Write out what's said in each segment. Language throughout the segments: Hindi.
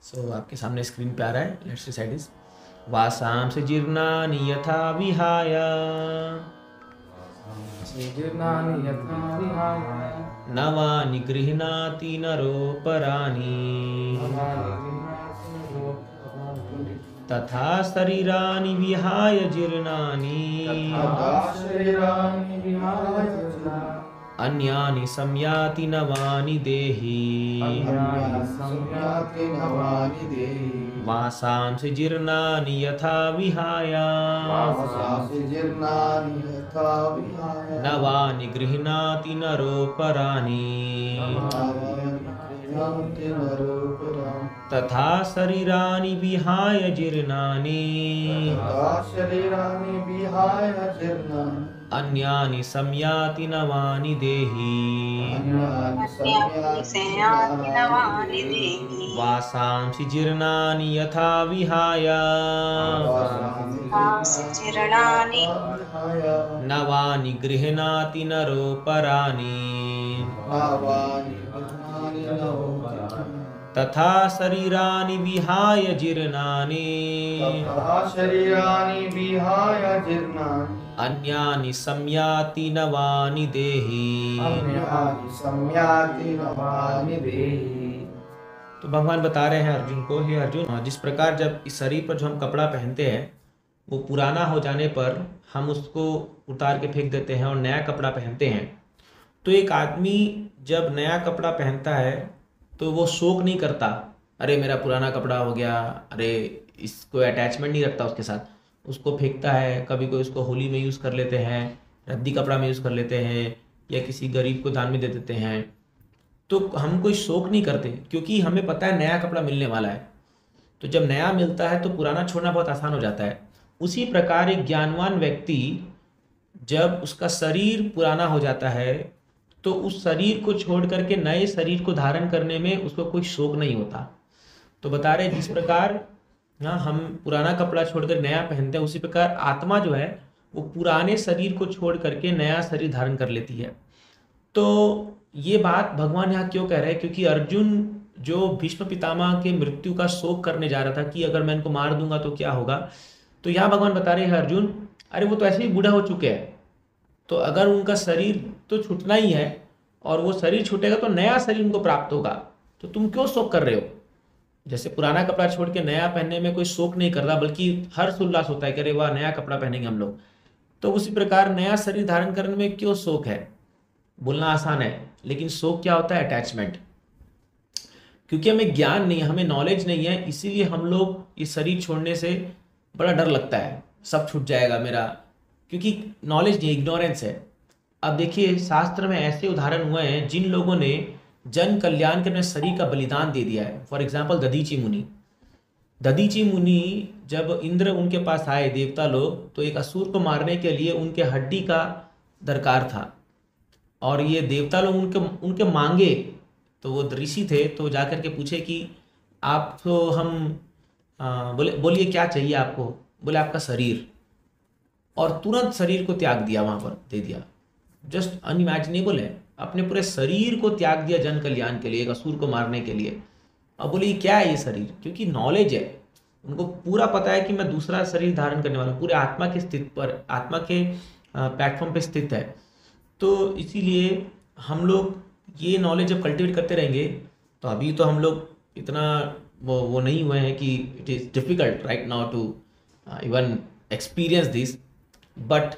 सो आपके सामने स्क्रीन पे आ रहा है। Let's recite this. वासांसि जीर्णानि यथा विहाय जीर्णानि यथा विहाय नवानि गृह्णाति नरोपराणि नवानि गृह्णाति नरोपराणि तथा शरीराणि विहाय जीर्णानि तथा शरीराणि विहाय जीर्णानि अन्यानि संयाति नवानि देहि अन्यानि संयाति नवानि देहि वासांसि जीर्णानि यथा विहाय वासांसि जीर्णानि यथा विहाय नवानि गृह्णाति नरोपराणि नवानि गृह्णाति नरोपराणि तथा शरीराणि विहाय जीर्णानि तथा शरीराणि विहाय जीर्णानि अन्यानि संयाति नवानि देहि अन्यानि संयाति नवानि देहि वासांसि जीर्णानि यथा विहाय वासांसि जीर्णानि विहाय नवानि गृह्णाति नरोपराणि नवानि गृह्णाति नरोपराणि तथा शरीराणि विहाय जीर्णानि तथा शरीराणि विहाय जीर्णानि अन्यानि संयाति नवानि देहि। अन्यानि संयाति नवानि देहि। तो भगवान बता रहे हैं अर्जुन को, हे अर्जुन, जिस प्रकार जब इस शरीर पर जो हम कपड़ा पहनते हैं वो पुराना हो जाने पर हम उसको उतार के फेंक देते हैं और नया कपड़ा पहनते हैं। तो एक आदमी जब नया कपड़ा पहनता है तो वो शोक नहीं करता, अरे मेरा पुराना कपड़ा हो गया, अरे इसको अटैचमेंट नहीं रखता उसके साथ, उसको फेंकता है। कभी कोई उसको होली में यूज़ कर लेते हैं, रद्दी कपड़ा में यूज़ कर लेते हैं, या किसी गरीब को दान में दे देते हैं। तो हम कोई शोक नहीं करते क्योंकि हमें पता है नया कपड़ा मिलने वाला है। तो जब नया मिलता है तो पुराना छोड़ना बहुत आसान हो जाता है। उसी प्रकार एक ज्ञानवान व्यक्ति जब उसका शरीर पुराना हो जाता है तो उस शरीर को छोड़ करके नए शरीर को धारण करने में उसको कोई शोक नहीं होता। तो बता रहे जिस प्रकार हम पुराना कपड़ा छोड़कर नया पहनते हैं, उसी प्रकार आत्मा जो है वो पुराने शरीर को छोड़ करके नया शरीर धारण कर लेती है। तो ये बात भगवान यहाँ क्यों कह रहे हैं? क्योंकि अर्जुन जो भीष्म पितामह के मृत्यु का शोक करने जा रहा था कि अगर मैं इनको मार दूंगा तो क्या होगा, तो यहाँ भगवान बता रहे हैं अर्जुन, अरे वो तो ऐसे ही बूढ़ा हो चुके हैं, तो अगर उनका शरीर तो छूटना ही है और वो शरीर छूटेगा तो नया शरीर उनको प्राप्त होगा, तो तुम क्यों शोक कर रहे हो? जैसे पुराना कपड़ा छोड़ के नया पहनने में कोई शोक नहीं कर रहा बल्कि हर्ष उल्लास होता है कि अरे वाह नया कपड़ा पहनेंगे हम लोग, तो उसी प्रकार नया शरीर धारण करने में क्यों शोक है? बोलना आसान है लेकिन शोक क्या होता है? अटैचमेंट। क्योंकि हमें ज्ञान नहीं है, हमें नॉलेज नहीं है, इसीलिए हम लोग इस शरीर छोड़ने से बड़ा डर लगता है, सब छूट जाएगा मेरा, क्योंकि नॉलेज नहीं, इग्नोरेंस है। अब देखिए शास्त्र में ऐसे उदाहरण हुए हैं जिन लोगों ने जन कल्याण के अपने शरीर का बलिदान दे दिया है। फॉर एग्जाम्पल दधीची मुनि। दधीची मुनि जब इंद्र उनके पास आए देवता लोग, तो एक असुर को मारने के लिए उनके हड्डी का दरकार था और ये देवता लोग उनके मांगे, तो वो ऋषि थे तो जाकर के पूछे कि आप तो बोलिए क्या चाहिए आपको? बोले आपका शरीर, और तुरंत शरीर को त्याग दिया, वहां पर दे दिया। जस्ट अनइमेजिनेबल है, अपने पूरे शरीर को त्याग दिया जन कल्याण के लिए, एक असुर को मारने के लिए। अब बोले ये क्या है ये शरीर? क्योंकि नॉलेज है, उनको पूरा पता है कि मैं दूसरा शरीर धारण करने वाला हूँ, पूरे आत्मा के स्थित पर, आत्मा के प्लेटफॉर्म पे स्थित है। तो इसीलिए हम लोग ये नॉलेज जब कल्टिवेट करते रहेंगे, तो अभी तो हम लोग इतना वो नहीं हुए हैं कि it is difficult right now to even experience this, but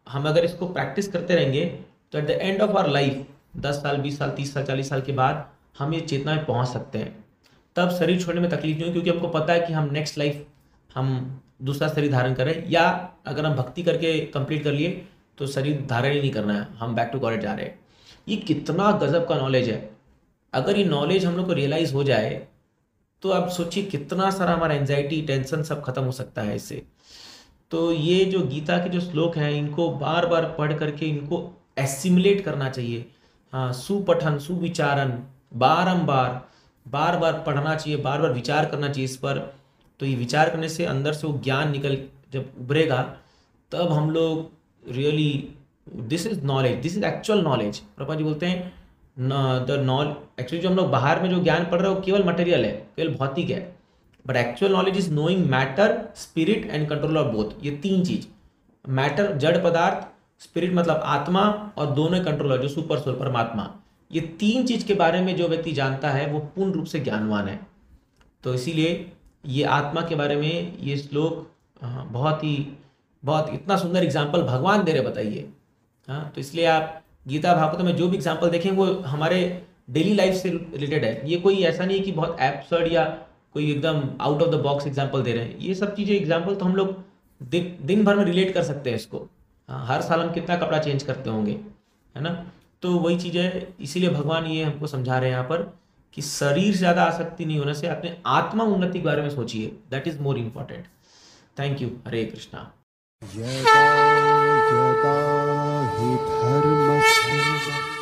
हम अगर इसको प्रैक्टिस करते रहेंगे तो at the end of our life 10 साल 20 साल 30 साल 40 साल के बाद हम ये चेतना में पहुंच सकते हैं। तब शरीर छोड़ने में तकलीफ नहीं, क्योंकि हमको पता है कि हम नेक्स्ट लाइफ हम दूसरा शरीर धारण करें, या अगर हम भक्ति करके कंप्लीट कर लिए तो शरीर धारण ही नहीं करना है, हम बैक टू गॉड जा रहे हैं। ये कितना गजब का नॉलेज है। अगर ये नॉलेज हम लोग को रियलाइज हो जाए तो आप सोचिए कितना सारा हमारा एंजाइटी टेंशन सब खत्म हो सकता है इससे। तो ये जो गीता के जो श्लोक हैं इनको बार बार पढ़ करके इनको एसिमुलेट करना चाहिए। हाँ, सुपठन सुविचारन, बारंबार बार बार पढ़ना चाहिए, बार बार विचार करना चाहिए इस पर। तो ये विचार करने से अंदर से वो ज्ञान निकल जब उभरेगा तब हम लोग really, this is knowledge, this is actual knowledge. Prabha ji बोलते हैं द नॉल एक्चुअली जो हम लोग बाहर में जो ज्ञान पढ़ रहे हो केवल मटेरियल है, केवल भौतिक है, but actual knowledge is knowing matter, spirit and control of both. ये तीन चीज, मैटर जड़ पदार्थ, स्पिरिट मतलब आत्मा, और दोनों कंट्रोलर जो सुपर सोल परमात्मा, ये तीन चीज के बारे में जो व्यक्ति जानता है वो पूर्ण रूप से ज्ञानवान है। तो इसीलिए ये आत्मा के बारे में ये श्लोक बहुत इतना सुंदर एग्जाम्पल भगवान दे रहे, बताइए। हाँ, तो इसलिए आप गीता भागवत में जो भी एग्जाम्पल देखें वो हमारे डेली लाइफ से रिलेटेड है। ये कोई ऐसा नहीं है कि बहुत एब्सर्ड या कोई एकदम out of the box example दे रहे हैं। ये सब चीज़ें एग्जाम्पल तो हम लोग दिन भर में रिलेट कर सकते हैं इसको। हाँ, हर साल हम कितना कपड़ा चेंज करते होंगे, है ना। तो वही चीज़ है, इसीलिए भगवान ये हमको समझा रहे हैं यहाँ पर कि शरीर से ज़्यादा आसक्ति नहीं होने से अपने आत्मा उन्नति के बारे में सोचिए, that is more important. Thank you. Hare Krishna. यदा यदा हि धर्मस्य